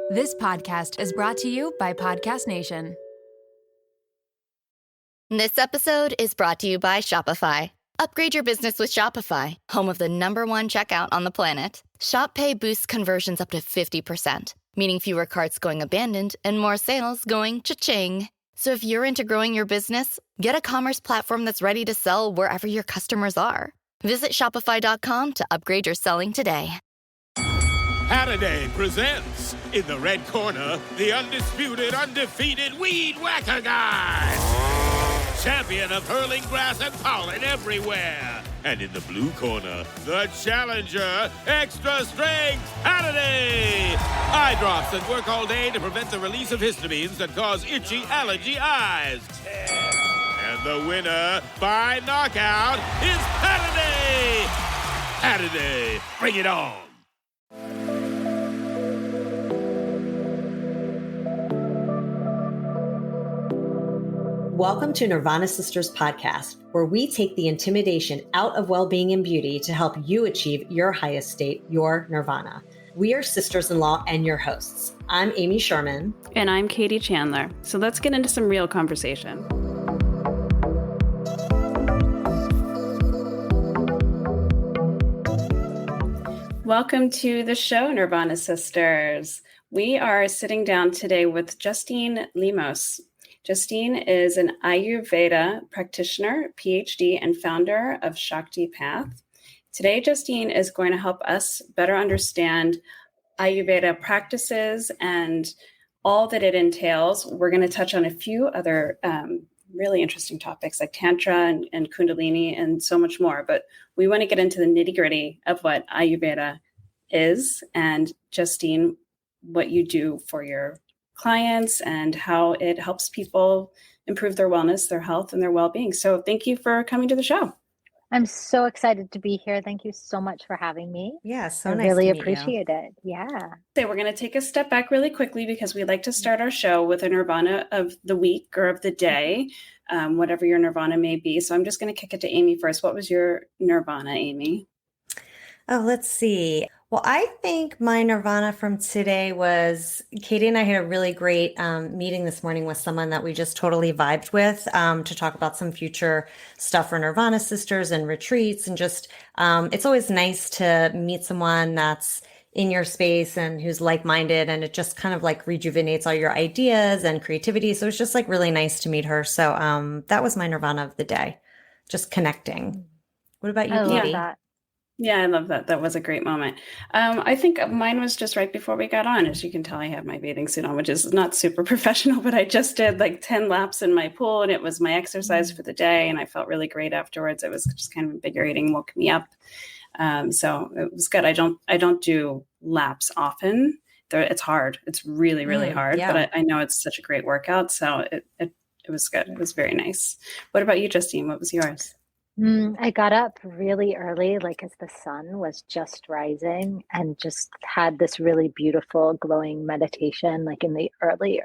This podcast is brought to you by Podcast Nation. This episode is brought to you by Shopify. Upgrade your business with Shopify, home of the #1 checkout on the planet. Shop Pay boosts conversions up to 50%, meaning fewer carts going abandoned and more sales going cha-ching. So if you're into growing your business, get a commerce platform that's ready to sell wherever your customers are. Visit shopify.com to upgrade your selling today. Saturday presents, in the red corner, the undisputed, undefeated Weed Whacker Guy. Champion of hurling grass and pollen everywhere. And in the blue corner, the challenger, extra strength Saturday. Eye drops that work all day to prevent the release of histamines that cause itchy allergy eyes. And the winner by knockout is Saturday. Saturday, bring it on. Welcome to Nirvana Sisters podcast, where we take the intimidation out of well-being and beauty to help you achieve your highest state, your nirvana. We are sisters-in-law and your hosts. I'm Amy Sherman. And I'm Katie Chandler. So let's get into some real conversation. Welcome to the show, Nirvana Sisters. We are sitting down today with Justine Lemos. Justine is an Ayurveda practitioner, PhD, and founder of Shakti Path. Today, Justine is going to help us better understand Ayurveda practices and all that it entails. We're going to touch on a few other really interesting topics like Tantra and Kundalini and so much more. But we want to get into the nitty-gritty of what Ayurveda is and, Justine, what you do for your clients and how it helps people improve their wellness, their health, and their well-being. So thank you for coming to the show. I'm so excited to be here. Thank you so much for having me. Yeah, so I nice really to meet appreciate it. Yeah. So we're going to take a step back really quickly because we like to start our show with a nirvana of the week or of the day, whatever your nirvana may be. So I'm just going to kick it to Amy first. What was your nirvana, Amy? Oh, let's see. Well, I think my nirvana from today was Katie and I had a really great meeting this morning with someone that we just totally vibed with to talk about some future stuff for Nirvana Sisters and retreats. And just it's always nice to meet someone that's in your space and who's like-minded, and it just kind of like rejuvenates all your ideas and creativity. So it's just like really nice to meet her. So that was my nirvana of the day, just connecting. What about you, Katie? I love that. Yeah, I love that. That was a great moment. I think mine was just right before we got on. As you can tell, I have my bathing suit on, which is not super professional, but I just did like 10 laps in my pool and it was my exercise for the day. And I felt really great afterwards. It was just kind of invigorating, woke me up. So it was good. I don't do laps often. It's hard. It's really, really hard, yeah. But I know it's such a great workout. So it was good. It was very nice. What about you, Justine? What was yours? I got up really early, like as the sun was just rising, and just had this really beautiful glowing meditation, like in the early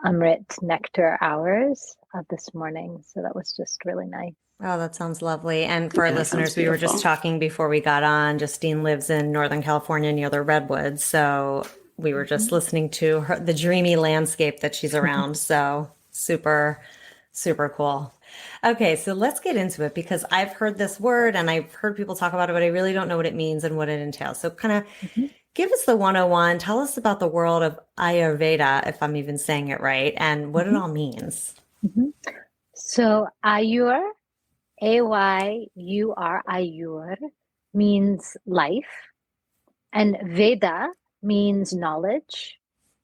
Amrit nectar hours of this morning. So that was just really nice. Oh, that sounds lovely. And for our listeners, we were just talking before we got on. Justine lives in Northern California near the Redwoods. So we were just listening to the dreamy landscape that she's around. So super, super cool. Okay, so let's get into it because I've heard this word and I've heard people talk about it, but I really don't know what it means and what it entails. So kind of give us the 101. Tell us about the world of Ayurveda, if I'm even saying it right, and what it all means. So Ayur, A-Y-U-R, Ayur, means life. And Veda means knowledge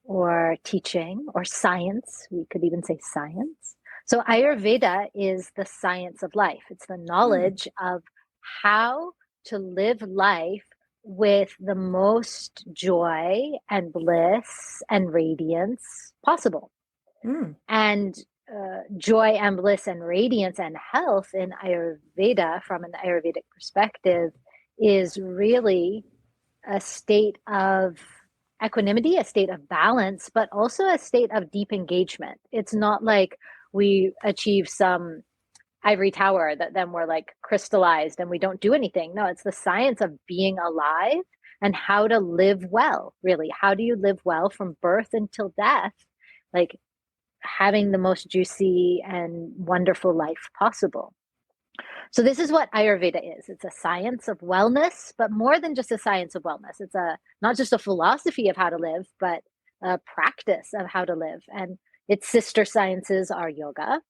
or teaching or science. We could even say science. So Ayurveda is the science of life. It's the knowledge of how to live life with the most joy and bliss and radiance possible. And joy and bliss and radiance and health in Ayurveda, from an Ayurvedic perspective, is really a state of equanimity, a state of balance, but also a state of deep engagement. It's not like we achieve some ivory tower that then we're like crystallized and we don't do anything. No, it's the science of being alive and how to live well, really. How do you live well from birth until death? Like having the most juicy and wonderful life possible. So this is what Ayurveda is. It's a science of wellness, but more than just a science of wellness. It's not just a philosophy of how to live, but a practice of how to live. And its sister sciences are yoga,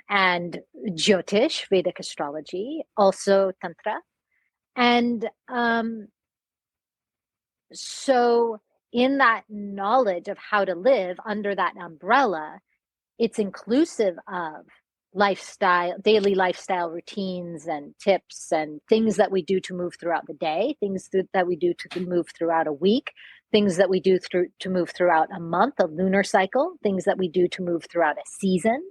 and Jyotish, Vedic astrology, also Tantra. And so in that knowledge of how to live under that umbrella, it's inclusive of lifestyle, daily lifestyle routines and tips and things that we do to move throughout the day, things that we do to move throughout a week, things that we do to move throughout a month, a lunar cycle, things that we do to move throughout a season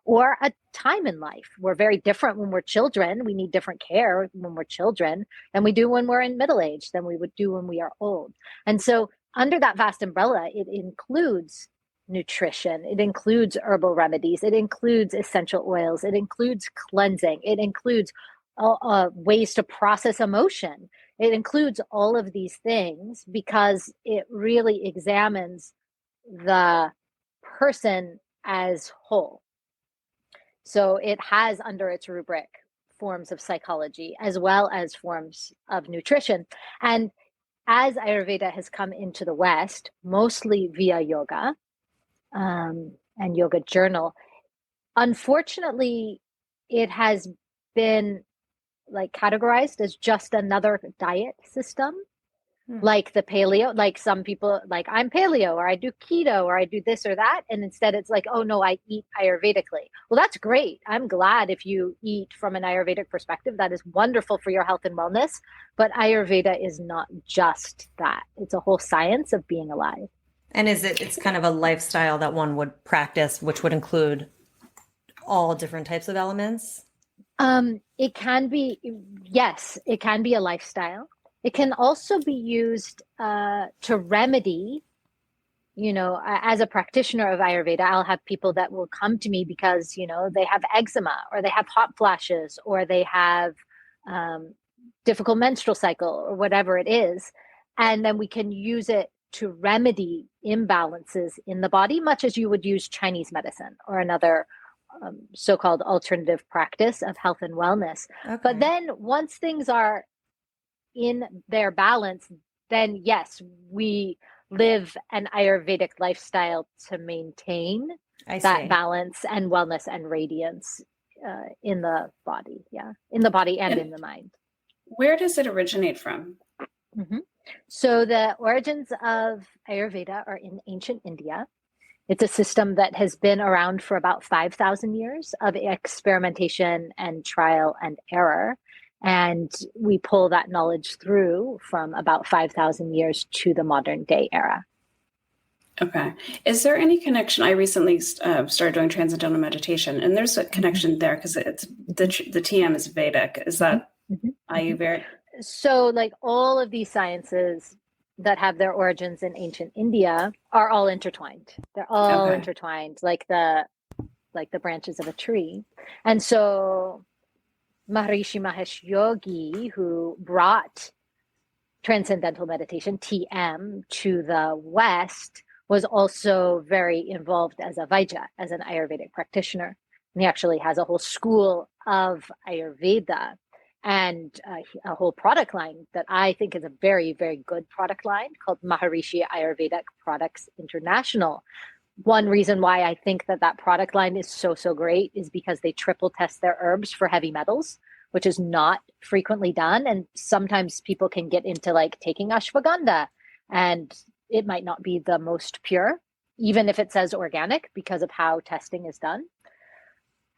or a time in life. We're very different when we're children. We need different care when we're children than we do when we're in middle age, than we would do when we are old. And so under that vast umbrella, it includes nutrition, it includes herbal remedies, it includes essential oils, it includes cleansing, it includes ways to process emotion. It includes all of these things because it really examines the person as whole. So it has under its rubric forms of psychology as well as forms of nutrition. And as Ayurveda has come into the West, mostly via yoga, and yoga journal, unfortunately, it has been like categorized as just another diet system, like the paleo, like some people, like I'm paleo or I do keto or I do this or that. And instead it's like, oh no, I eat Ayurvedically. Well, that's great. I'm glad if you eat from an Ayurvedic perspective. That is wonderful for your health and wellness. But Ayurveda is not just that. It's a whole science of being alive. And it's kind of a lifestyle that one would practice, which would include all different types of elements? It can be, yes, it can be a lifestyle. It can also be used to remedy, as a practitioner of Ayurveda, I'll have people that will come to me because, they have eczema or they have hot flashes or they have difficult menstrual cycle or whatever it is. And then we can use it to remedy imbalances in the body, much as you would use Chinese medicine or another so-called alternative practice of health and wellness. Okay. But then once things are in their balance, then yes, we live an Ayurvedic lifestyle to maintain that balance and wellness and radiance in the body. Yeah, in the body and in the mind. Where does it originate from? Mm-hmm. So the origins of Ayurveda are in ancient India. It's a system that has been around for about 5,000 years of experimentation and trial and error. And we pull that knowledge through from about 5,000 years to the modern day era. Okay. Is there any connection? I recently started doing transcendental meditation, and there's a connection there because it's the TM is Vedic. Is that Ayurvedic? So like all of these sciences that have their origins in ancient India are all intertwined. They're all intertwined, like the branches of a tree. And so Maharishi Mahesh Yogi, who brought transcendental meditation, TM, to the West, was also very involved as a Vaidya, as an Ayurvedic practitioner. And he actually has a whole school of Ayurveda and a whole product line that I think is a very, very good product line called Maharishi Ayurvedic Products International. One reason why I think that product line is so great is because they triple test their herbs for heavy metals, which is not frequently done. And sometimes people can get into like taking ashwagandha and it might not be the most pure, even if it says organic, because of how testing is done.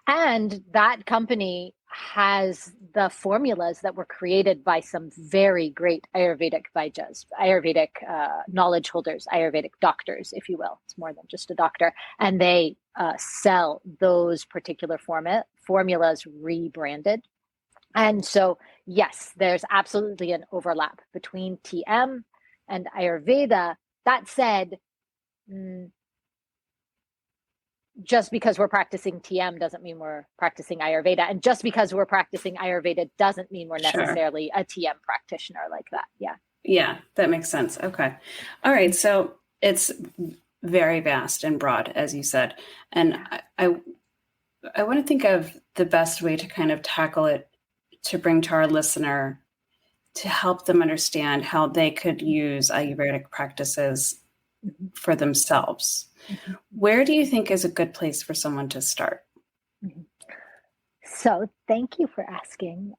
And that company has the formulas that were created by some very great Ayurvedic Vaidyas, Ayurvedic knowledge holders, Ayurvedic doctors, if you will. It's more than just a doctor. And they sell those particular formulas rebranded. And so, yes, there's absolutely an overlap between TM and Ayurveda. That said, just because we're practicing TM doesn't mean we're practicing Ayurveda. And just because we're practicing Ayurveda doesn't mean we're necessarily a TM practitioner like that. Yeah. Yeah, that makes sense. Okay. All right. So it's very vast and broad, as you said. And I want to think of the best way to kind of tackle it to bring to our listener to help them understand how they could use Ayurvedic practices for themselves. Where do you think is a good place for someone to start? So thank you for asking.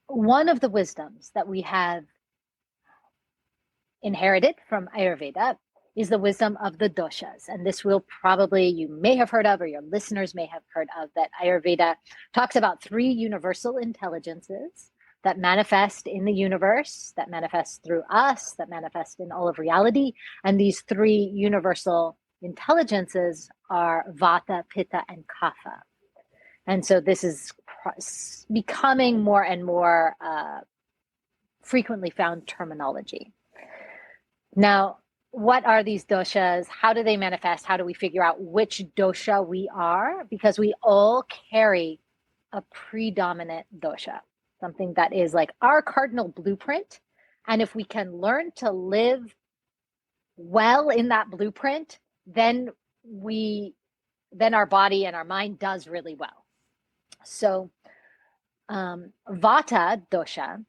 One of the wisdoms that we have inherited from Ayurveda is the wisdom of the doshas. And this you may have heard of, or your listeners may have heard of, that Ayurveda talks about 3 universal intelligences that manifest in the universe, that manifest through us, that manifest in all of reality. And these 3 universal intelligences are Vata, Pitta, and Kapha. And so this is becoming more and more frequently found terminology. Now, what are these doshas? How do they manifest? How do we figure out which dosha we are? Because we all carry a predominant dosha, something that is like our cardinal blueprint. And if we can learn to live well in that blueprint, then our body and our mind does really well. So Vata dosha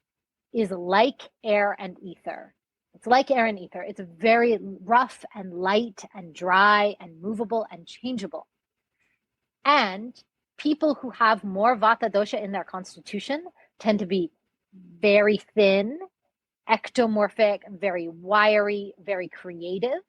is like air and ether. It's like air and ether. It's very rough and light and dry and movable and changeable. And people who have more Vata dosha in their constitution tend to be very thin, ectomorphic, very wiry, very creative.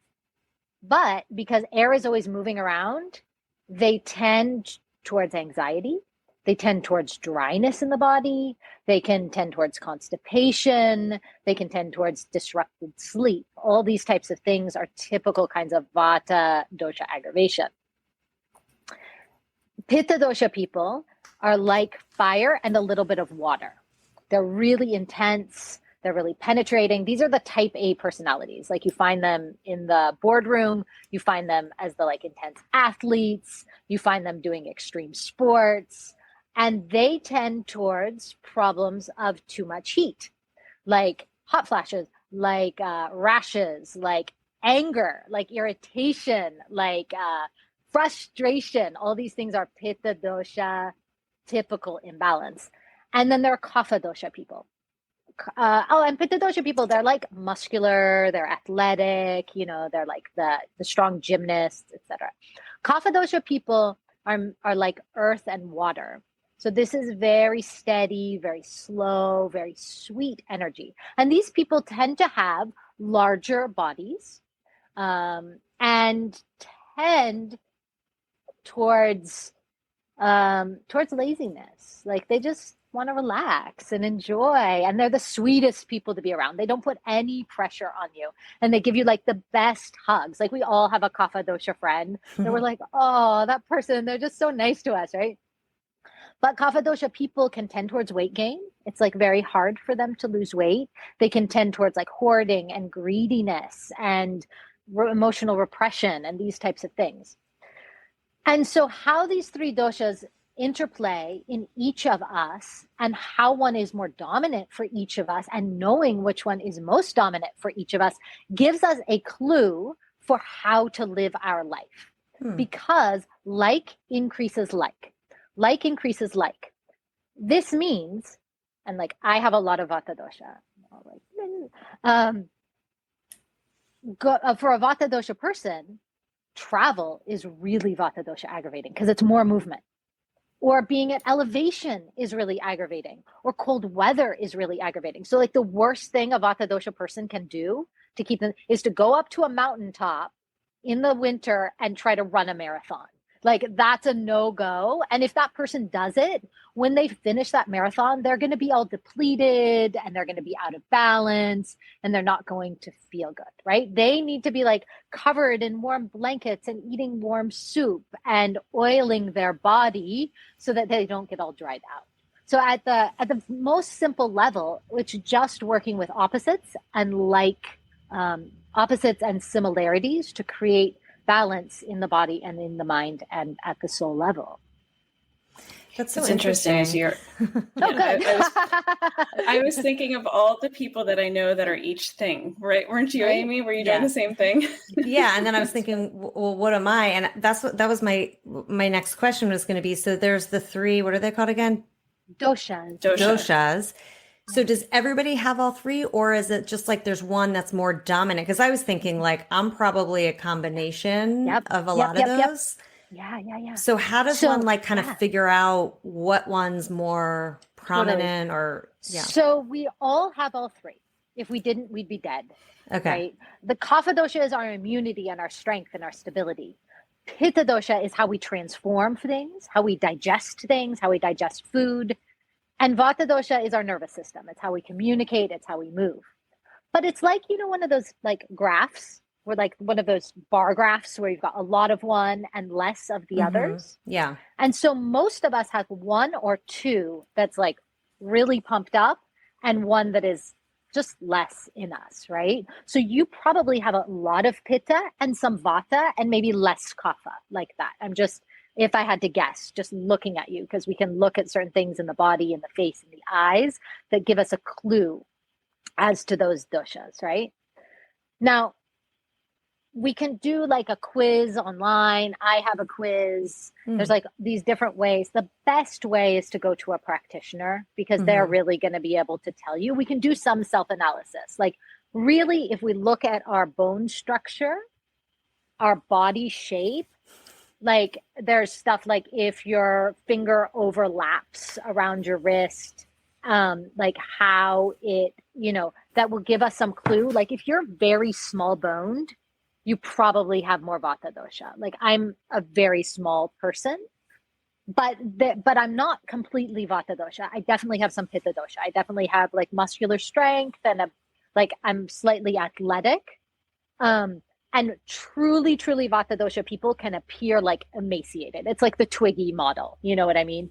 But because air is always moving around, they tend towards anxiety. They tend towards dryness in the body. They can tend towards constipation. They can tend towards disrupted sleep. All these types of things are typical kinds of Vata dosha aggravation. Pitta dosha people are like fire and a little bit of water. They're really intense. They're really penetrating. These are the type A personalities. Like you find them in the boardroom. You find them as the intense athletes. You find them doing extreme sports. And they tend towards problems of too much heat, like hot flashes, like rashes, like anger, like irritation, like frustration. All these things are Pitta dosha typical imbalance. And then there are Kapha dosha people. And Pitta dosha people, they're like muscular, they're athletic, they're like the strong gymnasts, etc. Kapha dosha people are like earth and water. So this is very steady, very slow, very sweet energy. And these people tend to have larger bodies and tend towards laziness. Like they just want to relax and enjoy. And they're the sweetest people to be around. They don't put any pressure on you. And they give you like the best hugs. Like we all have a Kapha dosha friend that we're like, oh, that person, they're just so nice to us, right? But Kapha dosha people can tend towards weight gain. It's like very hard for them to lose weight. They can tend towards like hoarding and greediness and emotional repression and these types of things. And so how these 3 doshas interplay in each of us and how one is more dominant for each of us and knowing which one is most dominant for each of us gives us a clue for how to live our life. Because like increases like. Like increases like. This means, and like I have a lot of Vata dosha. For a Vata dosha person, travel is really Vata dosha aggravating because it's more movement. Or being at elevation is really aggravating. Or cold weather is really aggravating. So like the worst thing a Vata dosha person can do to keep them is to go up to a mountaintop in the winter and try to run a marathon. Like that's a no-go. And if that person does it, when they finish that marathon, they're going to be all depleted and they're going to be out of balance and they're not going to feel good, right? They need to be like covered in warm blankets and eating warm soup and oiling their body so that they don't get all dried out. So at the most simple level, it's just working with opposites and opposites and similarities to create balance in the body and in the mind and at the soul level. That's so It's interesting as you're. I was thinking of all the people that I know that are each thing, right? Weren't you, Amy? Were you doing the same thing? Yeah. And then I was thinking, well, what am I? And that was my next question was going to be, so there's the three, what are they called again? Doshas. So does everybody have all three, or is it just like there's one that's more dominant? Because I was thinking like I'm probably a combination of a lot of those. Yeah. So how does one like kind of figure out what one's more prominent or So we all have all three. If we didn't, we'd be dead. Okay. Right? The Kapha Dosha is our immunity and our strength and our stability. Pitta Dosha is how we transform things, how we digest things, how we digest food. And Vata Dosha is our nervous system. It's how we communicate. It's how we move. But it's like, one of those like graphs, or like one of those bar graphs where you've got a lot of one and less of the others. Yeah. And so most of us have one or two that's like really pumped up and one that is just less in us, right? So you probably have a lot of Pitta and some Vata and maybe less Kapha, like that. If I had to guess, just looking at you, because we can look at certain things in the body and the face and the eyes that give us a clue as to those doshas, right? Now, we can do like a quiz online. I have a quiz. There's like these different ways. The best way is to go to a practitioner, because they're really going to be able to tell you. We can do some self-analysis. Like really, if we look at our bone structure, our body shape, like there's stuff like if your finger overlaps around your wrist, like how it, that will give us some clue. Like if you're very small boned, you probably have more Vata dosha. Like I'm a very small person, but I'm not completely Vata dosha. I definitely have some Pitta dosha. I definitely have like muscular strength and I'm slightly athletic. And truly Vata dosha people can appear like emaciated. It's like the Twiggy model. You know what I mean?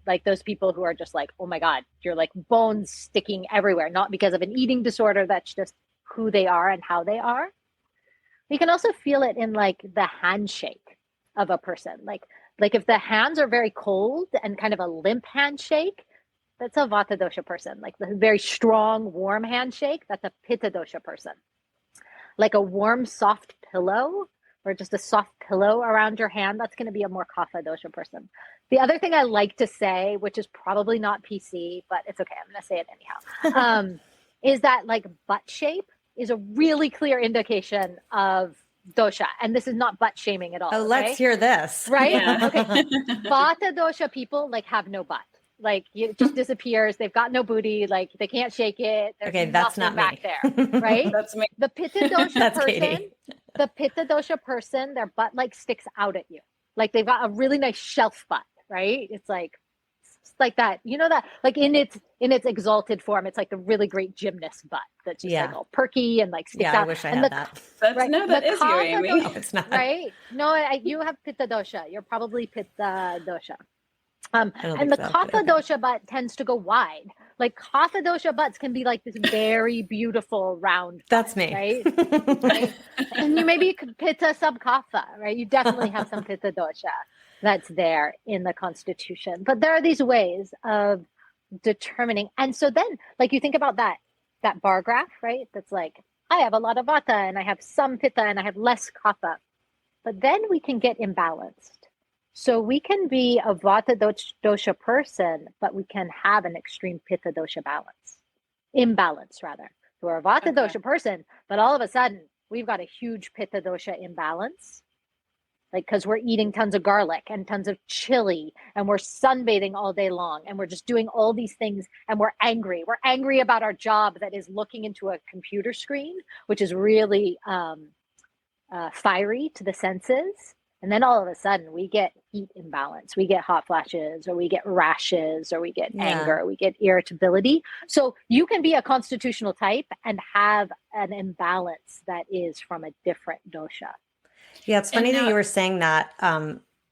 Like those people who are just like, oh my God, you're like bones sticking everywhere, not because of an eating disorder. That's just who they are and how they are. You can also feel it in like the handshake of a person. Like if the hands are very cold and kind of a limp handshake, that's a Vata dosha person. Like the very strong, warm handshake, that's a Pitta dosha person. Like a warm, soft pillow or just a soft pillow around your hand, that's going to be a more Kapha dosha person. The other thing I like to say, which is probably not PC, but it's okay, I'm going to say it anyhow, is that like butt shape is a really clear indication of dosha. And this is not butt shaming at all. Oh, let's hear this. Right? Yeah. Okay. Vata dosha people like have no butt. Like it just disappears. They've got no booty. Like they can't shake it. There's that's not back me. there. Right? That's me. The Pitta dosha person, Katie. the Pitta dosha person, their butt like sticks out at you. Like they've got a really nice shelf butt, right? It's like that, that like in its exalted form, it's like the really great gymnast butt that's just like all perky and like sticks out. I wish I had that. No, that is you, Amy. Dosha, No, it's not. Right? No, you have Pitta dosha. You're probably Pitta dosha. And the Kapha dosha butt tends to go wide. Like Kapha dosha butts can be like this very beautiful round. That's butt, me. Right? And you maybe could Pitta sub Kapha, right? You definitely have some Pitta dosha that's there in the constitution. But there are these ways of determining. And so then like you think about that bar graph, right? That's like, I have a lot of Vata and I have some Pitta and I have less Kapha. But then we can get imbalanced. So we can be a Vata dosha person, but we can have an extreme Pitta dosha imbalance rather. So we're a Vata dosha person, but all of a sudden we've got a huge Pitta dosha imbalance. Like, because we're eating tons of garlic and tons of chili and we're sunbathing all day long and we're just doing all these things and we're angry. We're angry about our job that is looking into a computer screen, which is really fiery to the senses. And then all of a sudden we get heat imbalance, we get hot flashes, or we get rashes, or we get anger, we get irritability. So you can be a constitutional type and have an imbalance that is from a different dosha. Yeah, it's funny that you were saying that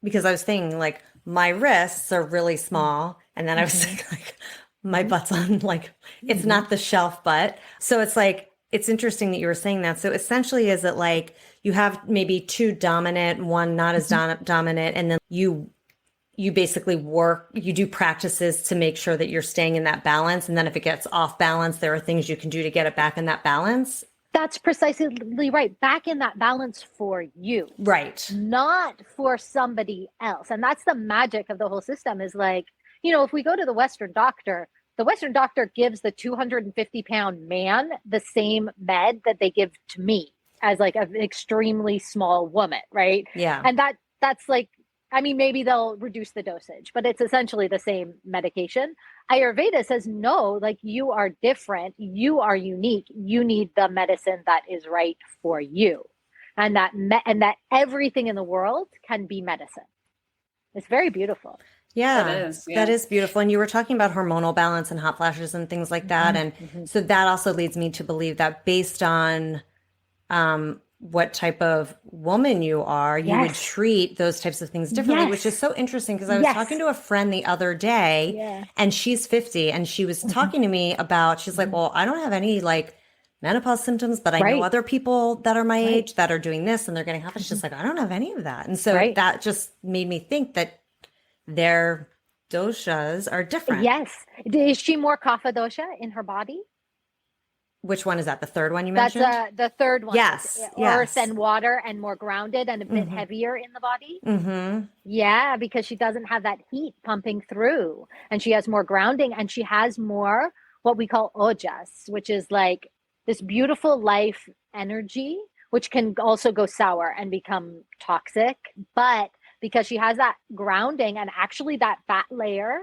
because I was thinking like my wrists are really small. And then I was thinking like my butt's on like, it's not the shelf butt. So it's like, it's interesting that you were saying that. So essentially, is it like you have maybe two dominant, one not as dominant, and then you you basically you do practices to make sure that you're staying in that balance. And then if it gets off balance, there are things you can do to get it back in that balance. That's precisely right. Back in that balance for you. Right. Not for somebody else. And that's the magic of the whole system is like, you know, if we go to the Western doctor gives the 250-pound man the same med that they give to me as like an extremely small woman, right? Yeah. And that's like, I mean, maybe they'll reduce the dosage, but it's essentially the same medication. Ayurveda says, no, like you are different. You are unique. You need the medicine that is right for you. And that everything in the world can be medicine. It's very beautiful. Yeah, That is, that is beautiful. And you were talking about hormonal balance and hot flashes and things like that. And so that also leads me to believe that based on what type of woman you are, you would treat those types of things differently, which is so interesting because I was talking to a friend the other day and she's 50 and she was talking to me about, she's like, well, I don't have any like menopause symptoms, but I know other people that are my age that are doing this and they're getting hot flashes. She's like, I don't have any of that. And so that just made me think that their doshas are different. Yes. Is she more Kapha Dosha in her body? Which one is that? The third one you mentioned? That's the third one. Yes. Earth and water and more grounded and a bit heavier in the body. Mm-hmm. Yeah, because she doesn't have that heat pumping through and she has more grounding and she has more what we call ojas, which is like this beautiful life energy, which can also go sour and become toxic. But because she has that grounding and actually that fat layer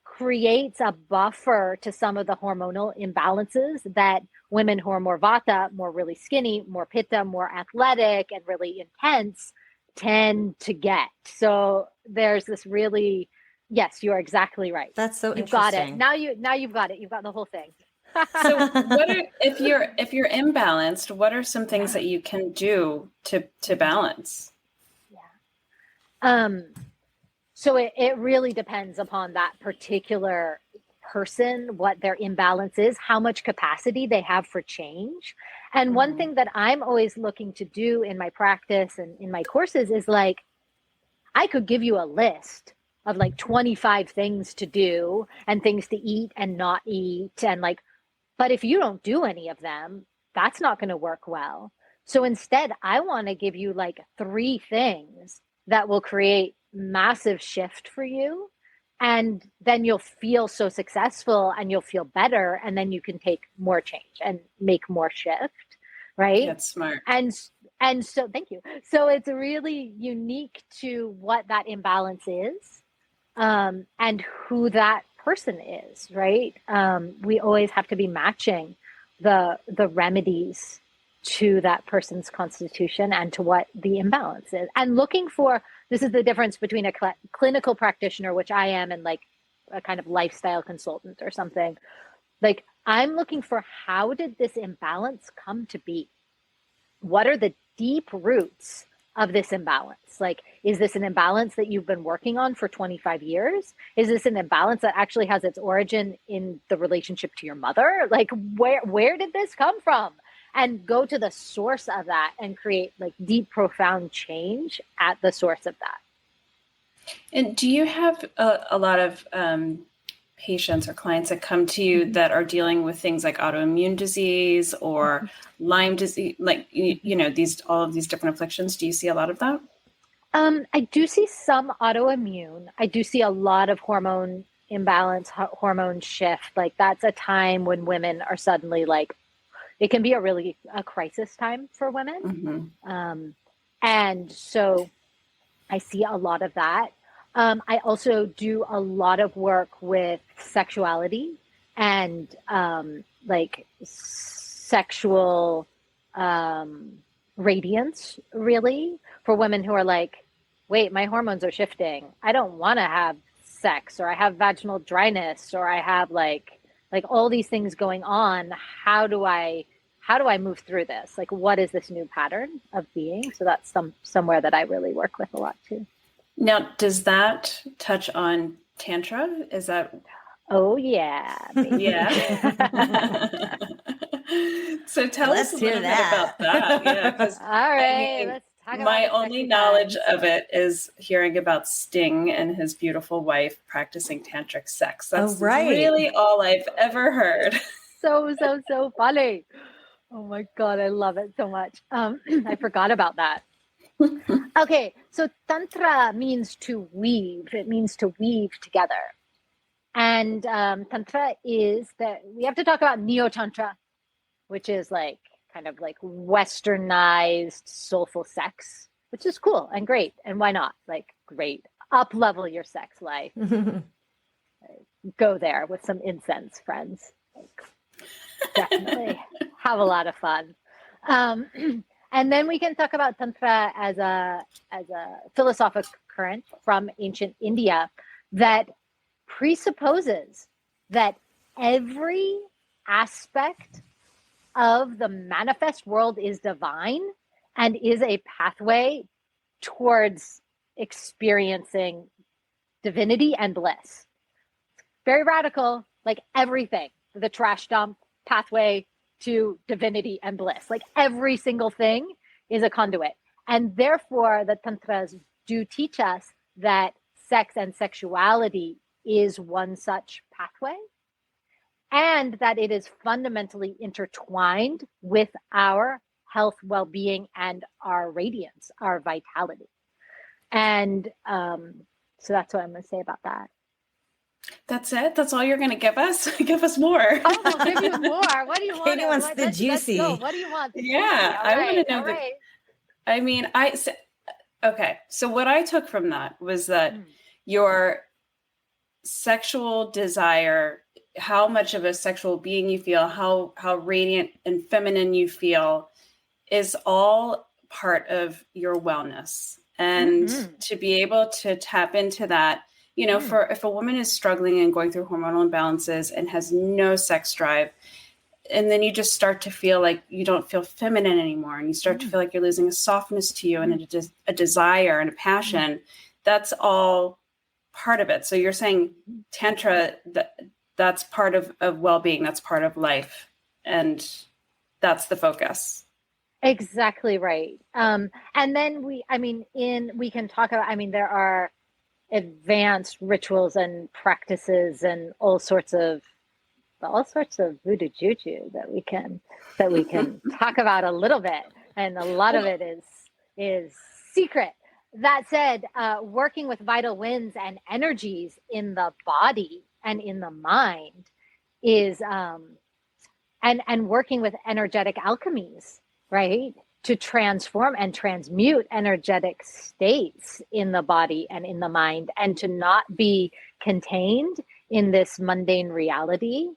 creates a buffer to some of the hormonal imbalances that women who are more Vata, more really skinny, more Pitta, more athletic and really intense tend to get. So there's this really, yes, you're exactly right. That's so You've interesting. got it. Now you've got it. You've got the whole thing. So if you're imbalanced, what are some things that you can do to balance? So it really depends upon that particular person, what their imbalance is, how much capacity they have for change. And one thing that I'm always looking to do in my practice and in my courses is like, I could give you a list of like 25 things to do and things to eat and not eat. And like, but if you don't do any of them, that's not going to work well. So instead, I want to give you like 3 things that will create massive shift for you. And then you'll feel so successful and you'll feel better. And then you can take more change and make more shift. Right. That's smart. And so thank you. So it's really unique to what that imbalance is, and who that person is. Right. We always have to be matching the remedies to that person's constitution and to what the imbalance is, and looking for, this is the difference between a clinical practitioner, which I am, and like a kind of lifestyle consultant or something. Like I'm looking for, how did this imbalance come to be? What are the deep roots of this imbalance? Like, is this an imbalance that you've been working on for 25 years? Is this an imbalance that actually has its origin in the relationship to your mother? Like, where did this come from? And go to the source of that and create like deep, profound change at the source of that. And do you have a lot of patients or clients that come to you that are dealing with things like autoimmune disease or Lyme disease, like, all of these different afflictions? Do you see a lot of that? I do see some autoimmune. I do see a lot of hormone imbalance, hormone shift. Like that's a time when women are suddenly like, it can be a crisis time for women. And so I see a lot of that. I also do a lot of work with sexuality and like sexual radiance, really, for women who are like, wait, my hormones are shifting. I don't want to have sex, or I have vaginal dryness, or I have like all these things going on. How do I move through this? Like, what is this new pattern of being? So that's somewhere that I really work with a lot too. Now, does that touch on Tantra? Is that? Oh yeah. Baby. Yeah. So tell us a little bit about that. Yeah. All right. Let's My only knowledge of it is hearing about Sting and his beautiful wife practicing tantric sex. That's really all I've ever heard. So funny. Oh my God, I love it so much. I forgot about that. Okay, so Tantra means to weave. It means to weave together. And Tantra is that we have to talk about Neo-Tantra, which is like kind of like westernized soulful sex, which is cool and great. And why not? Like, great. Up level your sex life. Go there with some incense, friends. Like, definitely have a lot of fun. And then we can talk about Tantra as a philosophic current from ancient India that presupposes that every aspect of the manifest world is divine and is a pathway towards experiencing divinity and bliss. Very radical, like everything, the trash dump pathway to divinity and bliss. Like every single thing is a conduit. And therefore, the Tantras do teach us that sex and sexuality is one such pathway, and that it is fundamentally intertwined with our health, well-being, and our radiance, our vitality. And so that's what I'm going to say about that. That's it? That's all you're going to give us? Give us more. Oh, we'll give you more. What do you want? Katie wants the juicy. Let's go. What do you want? Yeah, I want to know. Right. I mean, okay. So what I took from that was that your sexual desire, how much of a sexual being you feel, how radiant and feminine you feel, is all part of your wellness. And to be able to tap into that, you know, for if a woman is struggling and going through hormonal imbalances and has no sex drive, and then you just start to feel like you don't feel feminine anymore, and you start to feel like you're losing a softness to you and a desire and a passion, that's all part of it. So you're saying Tantra, that's part of well-being, that's part of life, and that's the focus. Exactly right. And then we can talk about, there are advanced rituals and practices and all sorts of voodoo juju that we can talk about a little bit, and a lot of it is secret. That said, working with vital winds and energies in the body and in the mind is and working with energetic alchemies, right? To transform and transmute energetic states in the body and in the mind, and to not be contained in this mundane reality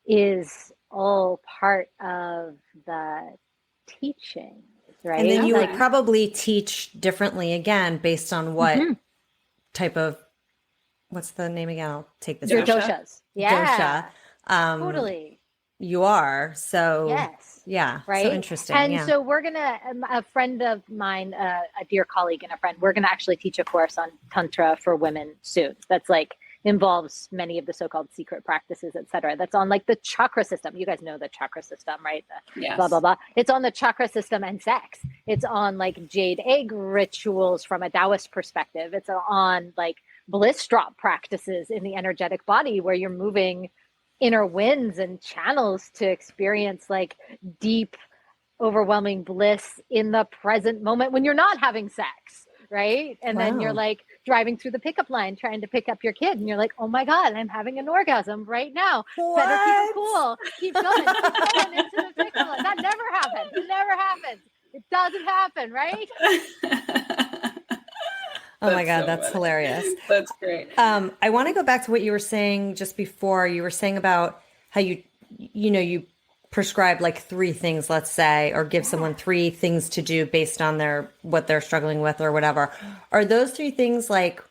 is all part of the teaching, right? And then you would probably teach differently again based on what type of, what's the name again? I'll take this. Your doshas. Yeah. Dosha. Totally. You are. So yes. Yeah. Right. So interesting. And so we're going to, a friend of mine, a dear colleague and a friend, we're going to actually teach a course on Tantra for women soon. That's like involves many of the so-called secret practices, et cetera. That's on like the chakra system. You guys know the chakra system, right? Yes. Blah, blah, blah. It's on the chakra system and sex. It's on like jade egg rituals from a Taoist perspective. It's on like bliss drop practices in the energetic body where you're moving inner winds and channels to experience like deep, overwhelming bliss in the present moment when you're not having sex, right? And then you're like driving through the pickup line trying to pick up your kid, and you're like, oh my God, I'm having an orgasm right now. What? Better keep it cool. Keep going into the pickup line. That never happens. It never happens. It doesn't happen, right? Oh my God, that's hilarious. That's great. I want to go back to what you were saying just before. You were saying about how you prescribe like 3 things, let's say, or give someone 3 things to do based on what they're struggling with or whatever. Are those 3 things like,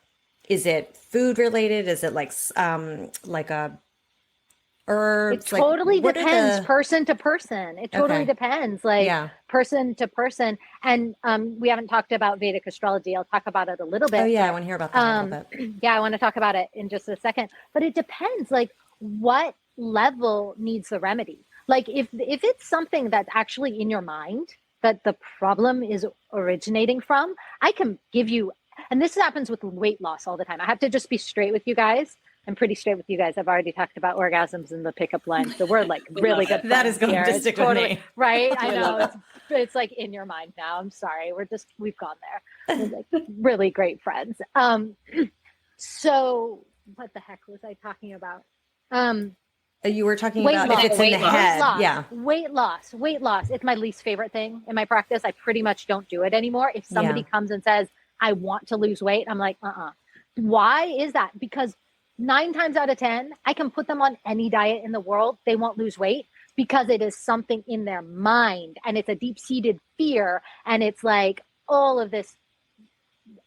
is it food related? Is it like a herbs? It totally depends person to person. It totally depends, person to person. And we haven't talked about Vedic astrology. I'll talk about it a little bit. Oh yeah, I want to hear about that a little bit. Yeah, I want to talk about it in just a second. But it depends, like what level needs the remedy. Like if it's something that's actually in your mind, that the problem is originating from, I can give you, and this happens with weight loss all the time. I have to just be straight with you guys. I'm pretty straight with you guys. I've already talked about orgasms in the pickup line. So we're like really good. That is going to stick with me. Right. I know. It's like in your mind now. I'm sorry. We've gone there. We're like really great friends. So what the heck was I talking about? You were talking weight about loss, if it's in the head. Yeah. Weight loss. It's my least favorite thing in my practice. I pretty much don't do it anymore. If somebody comes and says, I want to lose weight, I'm like, Why is that? Because 9 times out of 10, I can put them on any diet in the world. They won't lose weight because it is something in their mind, and it's a deep-seated fear. And it's like all of this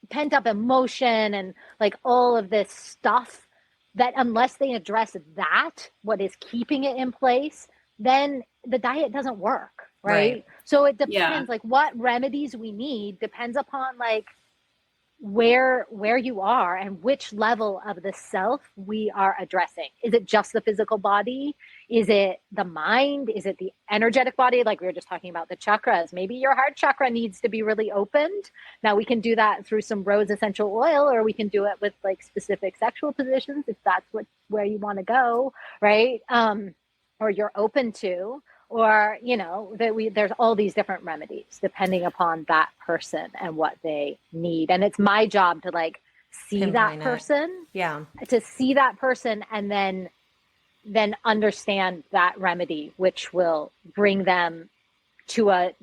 pent up emotion and like all of this stuff that unless they address that, what is keeping it in place, then the diet doesn't work. Right. So it depends, like what remedies we need depends upon like where you are and which level of the self we are addressing. Is it just the physical body? Is it the mind? Is it the energetic body? Like we were just talking about the chakras. Maybe your heart chakra needs to be really opened. Now we can do that through some rose essential oil, or we can do it with like specific sexual positions if that's where you want to go, right? Or you're open to. Or, there's all these different remedies depending upon that person and what they need. And it's my job to like see that person. Yeah. To see that person and then understand that remedy, which will bring them to a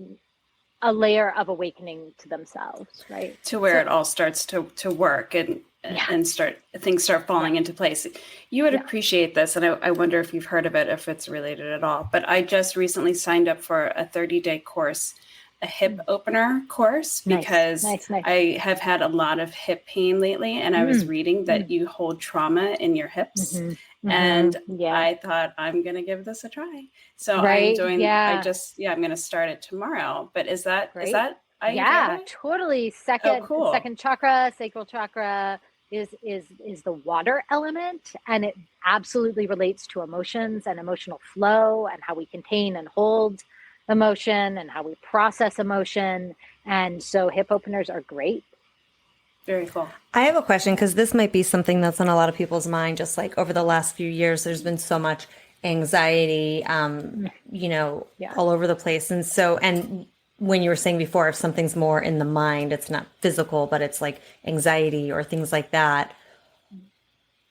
layer of awakening to themselves, right? To where it all starts to work and things start falling into place. You would appreciate this, and I wonder if you've heard of it, if it's related at all. But I just recently signed up for a 30-day course, a hip opener course, because I have had a lot of hip pain lately, and I was reading that you hold trauma in your hips. And I thought I'm going to give this a try. So I'm doing, I'm going to start it tomorrow. But is that Ayurvedic? Yeah, totally. Second chakra, sacral chakra is the water element, and it absolutely relates to emotions and emotional flow and how we contain and hold emotion and how we process emotion. And so hip openers are great. Very cool. I have a question, because this might be something that's on a lot of people's mind. Just like over the last few years, there's been so much anxiety, all over the place. And when you were saying before, if something's more in the mind, it's not physical, but it's like anxiety or things like that.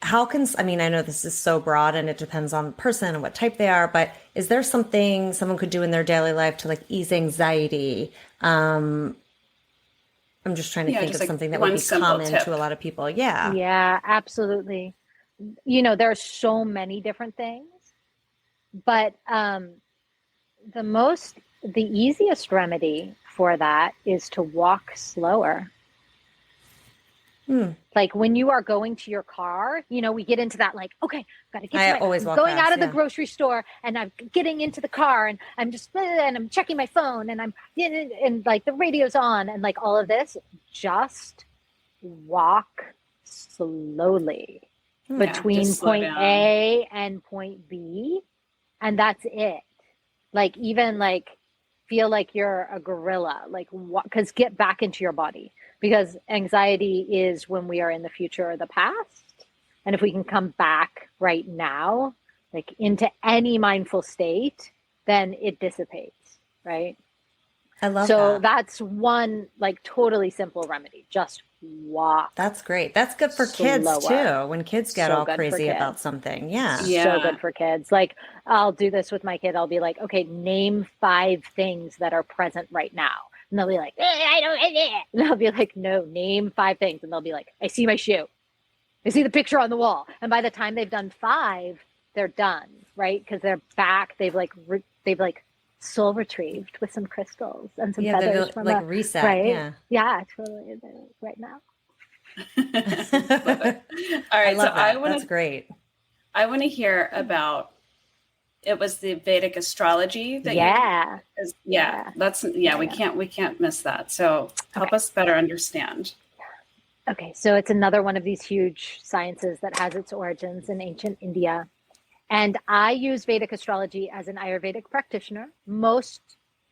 I know this is so broad and it depends on the person and what type they are, but is there something someone could do in their daily life to like ease anxiety? I'm just trying to think of something that would be common to a lot of people. Yeah. Yeah, absolutely. There are so many different things, but the easiest remedy for that is to walk slower. Like when you are going to your car, we get into that like, okay, got to get going out of the grocery store, and I'm getting into the car, and I'm just, and I'm checking my phone, and and like the radio's on, and like all of this. Just walk slowly between point A and point B, and that's it. Like even like feel like you're a gorilla, like because get back into your body, because anxiety is when we are in the future or the past. And if we can come back right now, like into any mindful state, then it dissipates, right? I love that. So that's one like totally simple remedy. Just walk. That's great. That's good for kids too. When kids get all crazy about something. Yeah. So good for kids. Like I'll do this with my kid. I'll be like, okay, name 5 things that are present right now. And they'll be like, I don't. And I'll be like, no, name 5 things. And they'll be like, I see my shoe. I see the picture on the wall. And by the time they've done 5, they're done, right? Because they're back. They've soul retrieved with some crystals and some feathers from like reset, right? Yeah, totally. Right now. All right, that's great. I want to hear about. It was the Vedic astrology that we can't miss that. So help us better understand. Okay, so it's another one of these huge sciences that has its origins in ancient India. And I use Vedic astrology as an Ayurvedic practitioner. Most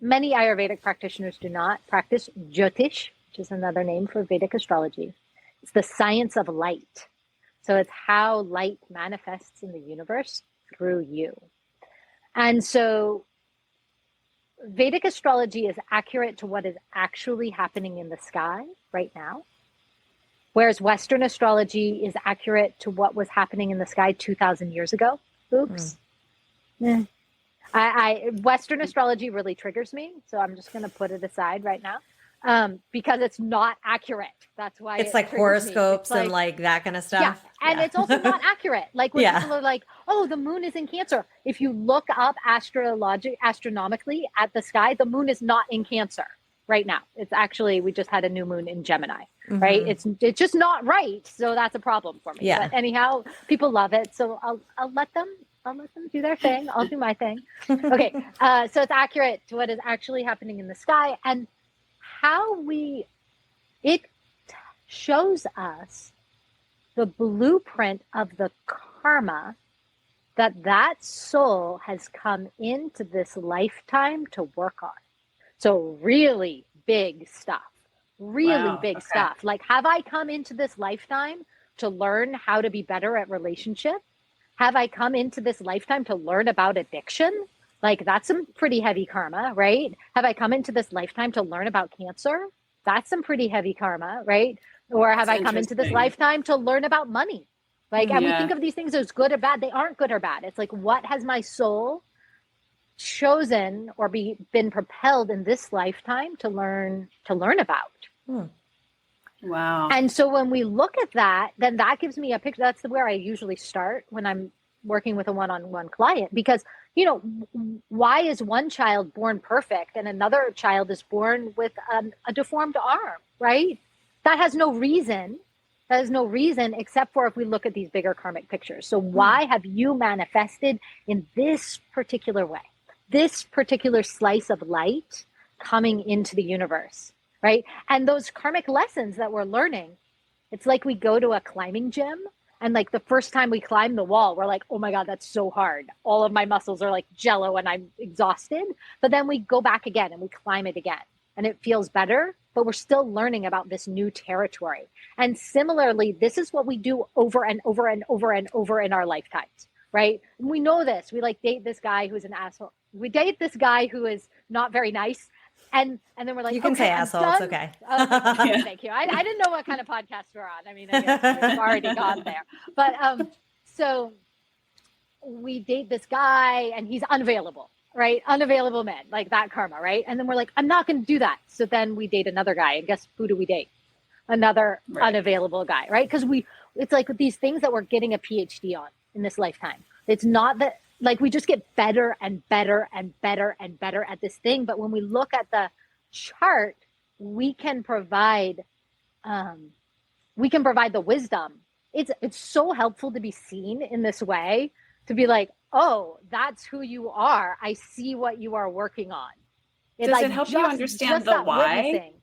many Ayurvedic practitioners do not practice Jyotish, which is another name for Vedic astrology. It's the science of light. So it's how light manifests in the universe through you. And so Vedic astrology is accurate to what is actually happening in the sky right now, whereas Western astrology is accurate to what was happening in the sky 2,000 years ago. Oops. Western astrology really triggers me, so I'm just going to put it aside right now. Because it's not accurate. That's why it's like horoscopes and like that kind of stuff. Yeah. And it's also not accurate. Like when people are like, oh, the moon is in Cancer. If you look up astronomically at the sky, the moon is not in Cancer right now. It's actually, we just had a new moon in Gemini, right? It's just not right. So that's a problem for me. Yeah. But anyhow, people love it. So I'll let them do their thing. I'll do my thing. Okay. So it's accurate to what is actually happening in the sky. And it shows us the blueprint of the karma that soul has come into this lifetime to work on. So really big stuff, stuff. Like, have I come into this lifetime to learn how to be better at relationship? Have I come into this lifetime to learn about addiction? Like, that's some pretty heavy karma, right? Have I come into this lifetime to learn about cancer? That's some pretty heavy karma, right? Or have I come into this lifetime to learn about money? Like, and we think of these things as good or bad. They aren't good or bad. It's like, what has my soul chosen or been propelled in this lifetime to learn about? Wow. And so when we look at that, then that gives me a picture. That's where I usually start when I'm working with a one-on-one client, because why is one child born perfect and another child is born with a deformed arm, right? That has no reason. That is no reason except for if we look at these bigger karmic pictures. So why have you manifested in this particular way, this particular slice of light coming into the universe, right? And those karmic lessons that we're learning, it's like we go to a climbing gym. And like the first time we climb the wall, we're like, oh my God, that's so hard. All of my muscles are like jello and I'm exhausted. But then we go back again and we climb it again and it feels better, but we're still learning about this new territory. And similarly, this is what we do over and over and over and over in our lifetimes, right? And we know this. We like date this guy who's an asshole. We date this guy who is not very nice. And then we're like, you can say asshole. It's okay. Thank you. I didn't know what kind of podcast we're on. I mean, I guess we've already gone there. But so we date this guy and he's unavailable, right? Unavailable man, like that karma, right? And then we're like, I'm not going to do that. So then we date another guy. And guess who do we date? Another unavailable guy, right? Because it's like these things that we're getting a PhD on in this lifetime. It's not that, like, we just get better and better and better and better at this thing. But when we look at the chart, we can provide the wisdom. It's so helpful to be seen in this way, to be like, oh, that's who you are. I see what you are working on. Does it help you understand the why? Witnessing.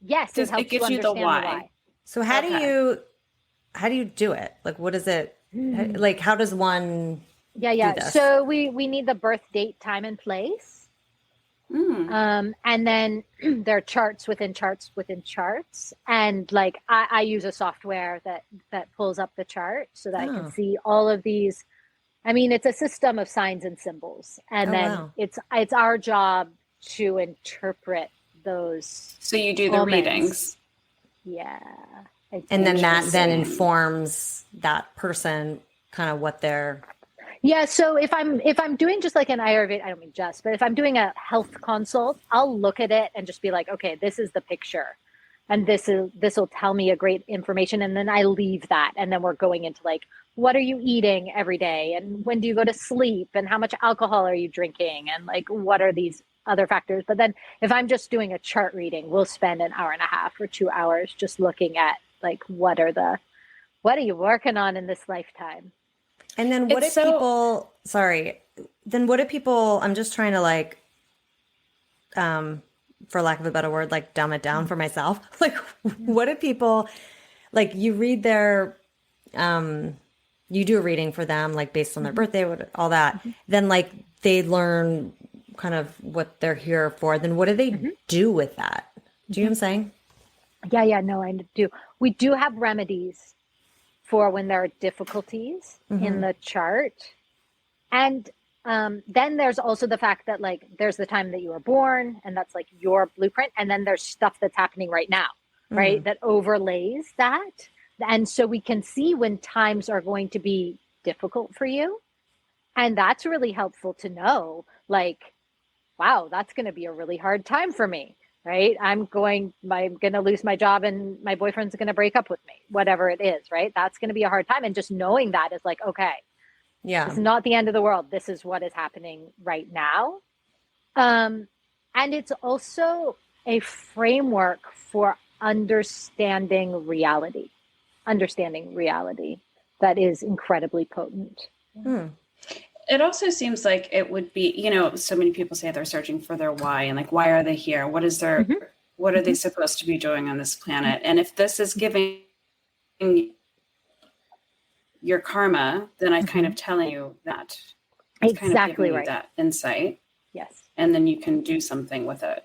Yes, it helps gives you the understand why. So how do you do it? Like, what is it? Like, how does one do this? So we need the birth date, time, and place. And then there are charts within charts within charts. And like, I use a software that pulls up the chart so that I can see all of these. I mean, it's a system of signs and symbols. And it's our job to interpret those. So you do the readings. Yeah. And then that then informs that person kind of what they're. Yeah. So if I'm doing just like an Ayurveda, I don't mean just, but if I'm doing a health consult, I'll look at it and just be like, okay, this is the picture. And this will tell me a great information. And then I leave that. And then we're going into like, what are you eating every day? And when do you go to sleep? And how much alcohol are you drinking? And like, what are these other factors? But then if I'm just doing a chart reading, we'll spend an hour and a half or 2 hours just looking at like, what are you working on in this lifetime? And then what if people, I'm just trying to like, for lack of a better word, like dumb it down for myself. Like, what if people, like you read their, you do a reading for them, like based on their birthday, all that. Then like they learn kind of what they're here for, then what do they do with that? Do you know what I'm saying? Yeah, no, I do. We do have remedies for when there are difficulties in the chart. And then there's also the fact that like there's the time that you were born, and that's like your blueprint. And then there's stuff that's happening right now, right? That overlays that. And so we can see when times are going to be difficult for you. And that's really helpful to know, like, wow, that's going to be a really hard time for me, right? I'm going to lose my job and my boyfriend's going to break up with me, whatever it is, right? That's going to be a hard time. And just knowing that is like, okay, it's not the end of the world. This is what is happening right now. And it's also a framework for understanding reality that is incredibly potent. It also seems like it would be, you know, so many people say they're searching for their why, and like, why are they here? What is their, what are they supposed to be doing on this planet? And if this is giving your karma, then I'm kind of telling you that. It's Exactly kind of giving right. you that insight. Yes. And then you can do something with it.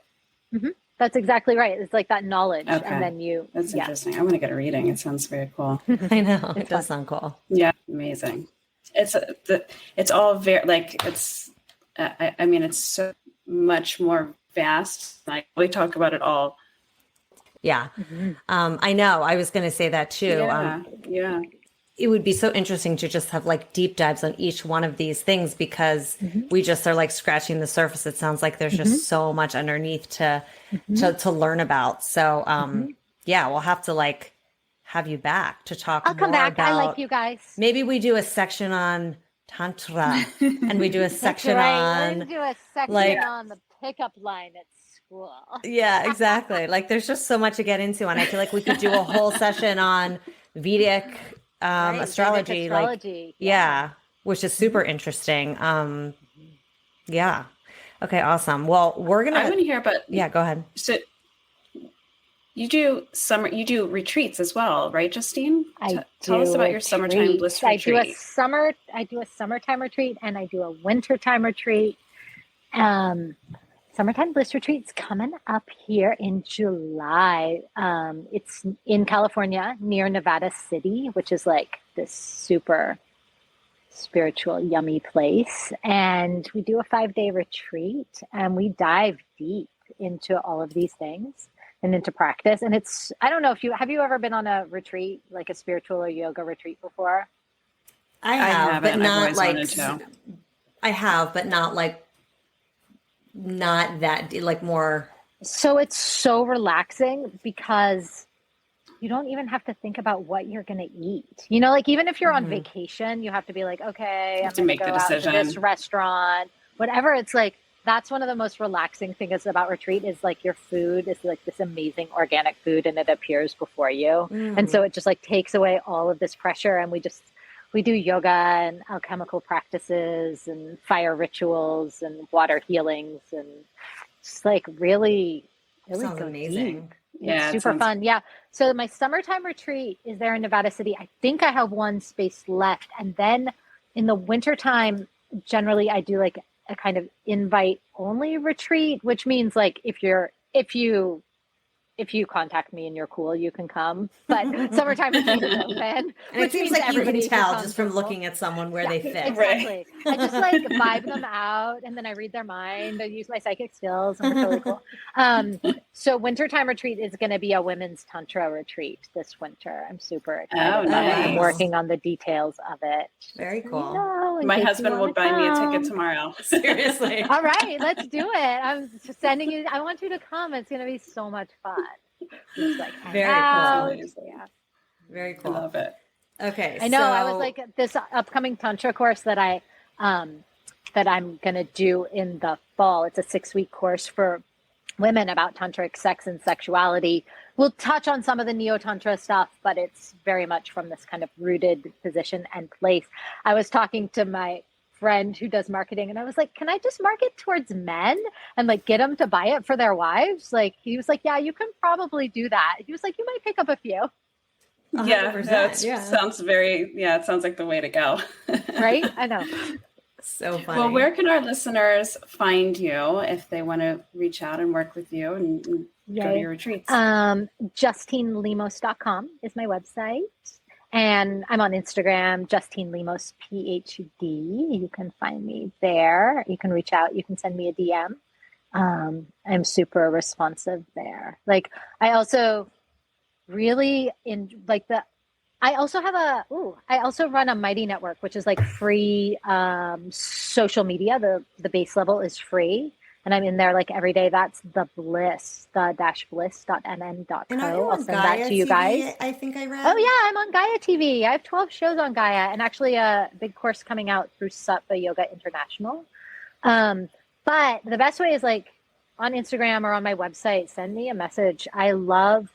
That's exactly right. It's like that knowledge. Okay. And then That's interesting. I want to get a reading. It sounds very cool. I know. It does sound cool. Yeah. Amazing. It's all very, like, it's, I mean, it's so much more vast. Like, we talk about it all. Yeah. I know. I was going to say that too. Yeah. It would be so interesting to just have like deep dives on each one of these things, because we just are like scratching the surface. It sounds like there's just so much underneath to learn about. So, yeah, we'll have to like have you back to talk. I'll come more back. about, I like you guys. Maybe we do a section on Tantra and we do a section on We're gonna do a section like, on the pickup line at school. Yeah, exactly. Like there's just so much to get into. And I feel like we could do a whole session on Vedic astrology. Vedic astrology. Like, yeah, which is super interesting. Yeah. Okay, awesome. Well, we're going to... I want to hear about... Yeah, go ahead. So you do retreats as well, right, Justine? Tell us about your summertime bliss retreat. I do a summertime retreat, and I do a wintertime retreat. Summertime bliss retreat's coming up here in July. It's in California near Nevada City, which is like this super spiritual, yummy place. And we do a 5-day retreat, and we dive deep into all of these things and into practice. And it's, I don't know if have you ever been on a retreat, like a spiritual or yoga retreat before? I have, but not like, I have, but not like, not that, like more. So it's so relaxing because you don't even have to think about what you're going to eat. You know, like even if you're on vacation, you have to be like, okay, I'm going to go out to this restaurant, whatever. It's like, that's one of the most relaxing things about retreat is like your food is like this amazing organic food and it appears before you. And so it just like takes away all of this pressure. And we do yoga and alchemical practices and fire rituals and water healings and just like really sounds amazing. Deep. Yeah, it's super fun. Yeah. So my summertime retreat is there in Nevada City. I think I have one space left. And then in the wintertime, generally I do like a kind of invite only retreat, which means like if you contact me and you're cool, you can come. But summertime retreat is open. And it seems like you can tell just from looking at someone where they fit. Exactly. I just like vibe them out and then I read their mind. I use my psychic skills and it's really cool. So wintertime retreat is going to be a women's tantra retreat this winter. I'm super excited about it. I'm working on the details of it. Very cool. My husband will buy me a ticket tomorrow. Seriously. All right, let's do it. I'm sending you. I want you to come. It's going to be so much fun. Just like very cool. Yeah. Very cool. I love it. Okay. I know. So... I was like this upcoming tantra course that I'm going to do in the fall. It's a 6-week course for women about tantric sex and sexuality. We'll touch on some of the neo-tantra stuff, but it's very much from this kind of rooted position and place. I was talking to my friend who does marketing and I was like, can I just market towards men and like get them to buy it for their wives? Like he was like, yeah, you can probably do that. He was like, you might pick up a few. Yeah, it sounds very, it sounds like the way to go. Right? I know. So funny. Well, where can our listeners find you if they want to reach out and work with you and go to your retreats? JustineLemos.com is my website. And I'm on Instagram, Justine Lemos, PhD. You can find me there. You can reach out. You can send me a DM. I'm super responsive there. Like, I also really I also run a Mighty Network, which is like free social media. The base level is free. And I'm in there like every day. That's the Bliss, the-bliss.nn.co. And I'll send Gaia that to you TV, guys. I think I read. Oh yeah, I'm on Gaia TV. I have 12 shows on Gaia, and actually a big course coming out through Sattva Yoga International. But the best way is like on Instagram or on my website, send me a message. I love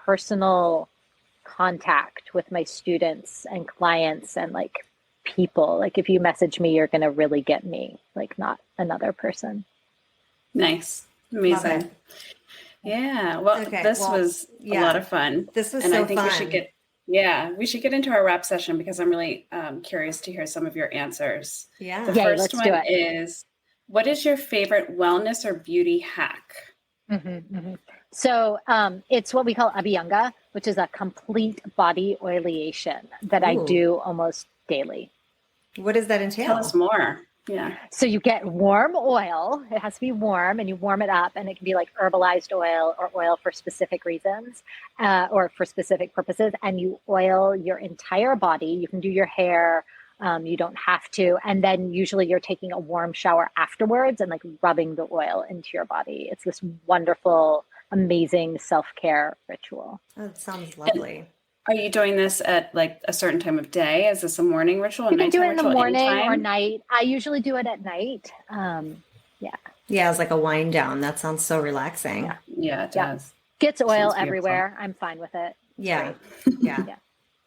personal contact with my students and clients and like people. Like if you message me, you're going to really get me, like not another person. Nice. Amazing. Yeah. Well, this was a lot of fun. This was and so I think fun. we should get into our wrap session because I'm really curious to hear some of your answers. Yeah. The first one is, what is your favorite wellness or beauty hack? So it's what we call Abhyanga, which is a complete body oileation that I do almost daily. What does that entail? Tell us more. Yeah. So you get warm oil. It has to be warm, and you warm it up, and it can be like herbalized oil or oil for specific reasons or for specific purposes. And you oil your entire body. You can do your hair. You don't have to. And then usually you're taking a warm shower afterwards and like rubbing the oil into your body. It's this wonderful, amazing self-care ritual. Oh, that sounds lovely. Are you doing this at like a certain time of day? Is this a morning ritual? You can do it in the morning or night. I usually do it at night. Yeah, it's like a wind down. That sounds so relaxing. Yeah, it does. Gets oil everywhere. I'm fine with it. Yeah. Yeah.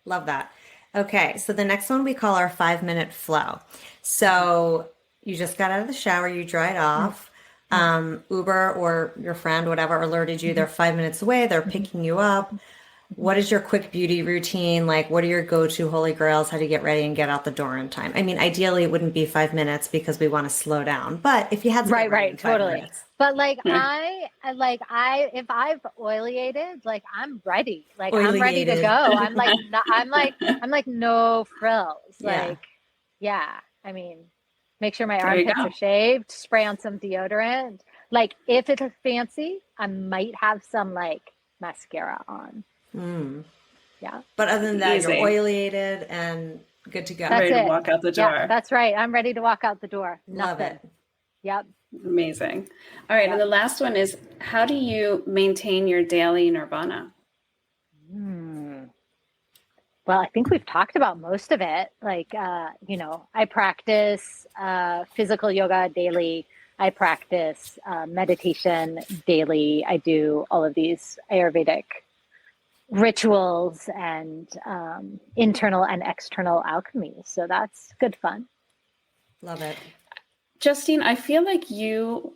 Love that. Okay. So the next one we call our 5-minute flow. So you just got out of the shower, you dried off. Uber or your friend, whatever, alerted you they're 5 minutes away. They're picking you up. What is your quick beauty routine? Like, what are your go-to holy grails? How do you get ready and get out the door in time? I mean, ideally it wouldn't be 5 minutes because we want to slow down, but if you had to totally. minutes. But like, if I've oileated, like I'm ready, like I'm ready to go. I'm like no frills. Like, I mean, make sure my armpits are shaved, spray on some deodorant. Like if it's fancy, I might have some like mascara on. Yeah. But other than that, you're oileated and good to go. That's ready to walk out the door. Yeah, that's right. I'm ready to walk out the door. Love it. Yep. Amazing. All right. And the last one is, how do you maintain your daily nirvana? Well, I think we've talked about most of it. Like, I practice physical yoga daily. I practice meditation daily. I do all of these Ayurvedic rituals and internal and external alchemy. So that's good fun. Love it. Justine, I feel like you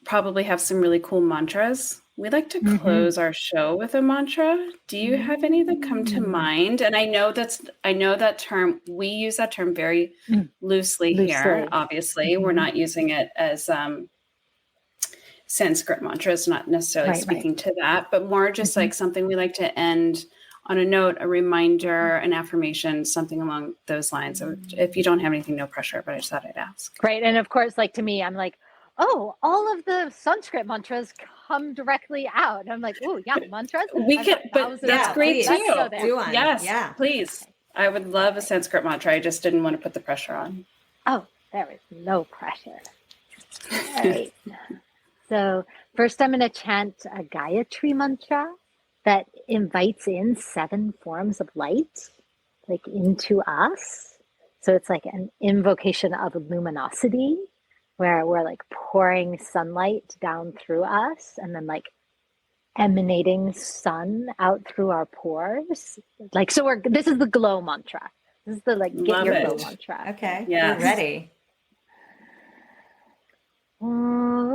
probably have some really cool mantras. We like to close our show with a mantra. Do you have any that come to mind? And I know that term, we use that term very loosely here. Obviously, we're not using it as Sanskrit mantras, not necessarily speaking to that, but more just like something we like to end on a note, a reminder, an affirmation, something along those lines. If you don't have anything, no pressure, but I just thought I'd ask. Right. And of course, like to me, I'm like, oh, all of the Sanskrit mantras come directly out. I'm like, oh yeah, mantras. We could, but that's great too. Yes, please. I would love a Sanskrit mantra. I just didn't want to put the pressure on. Oh, there is no pressure. All right. So first I'm going to chant a Gayatri mantra that invites in 7 forms of light, like into us. So it's like an invocation of luminosity where we're like pouring sunlight down through us and then like emanating sun out through our pores. Like, so this is the glow mantra. This is the like, get Love your it. glow mantra. Okay. Yes. We're ready. Om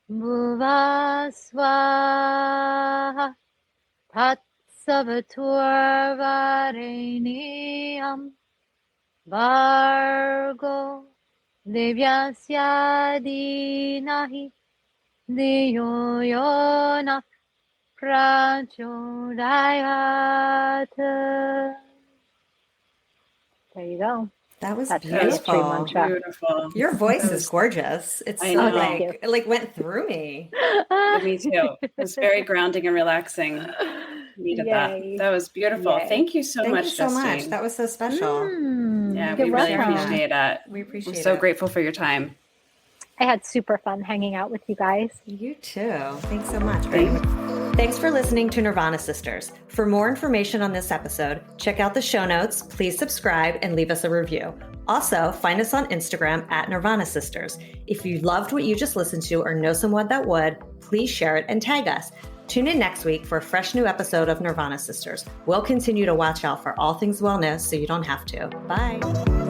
Bhuvasvaha Tatsavatурvarenyam Vargo Devyasya Dinahi Diyo Yona Prachodayat. There you go. That was That's Gayatri beautiful. mantra. Beautiful. Your voice is gorgeous. It's I so know. Thank you. it went through me. Me too. It was very grounding and relaxing. Needed Yay. that. That was beautiful. Yay. Thank you so Thank much, you so much. Justine. That was so special. Yeah, You're we really welcome. appreciate it. We appreciate I'm so it. grateful for your time. I had super fun hanging out with you guys. You too. Thanks so much. Thanks for listening to Nirvana Sisters. For more information on this episode, check out the show notes, please subscribe, and leave us a review. Also, find us on Instagram at Nirvana Sisters. If you loved what you just listened to or know someone that would, please share it and tag us. Tune in next week for a fresh new episode of Nirvana Sisters. We'll continue to watch out for all things wellness so you don't have to. Bye.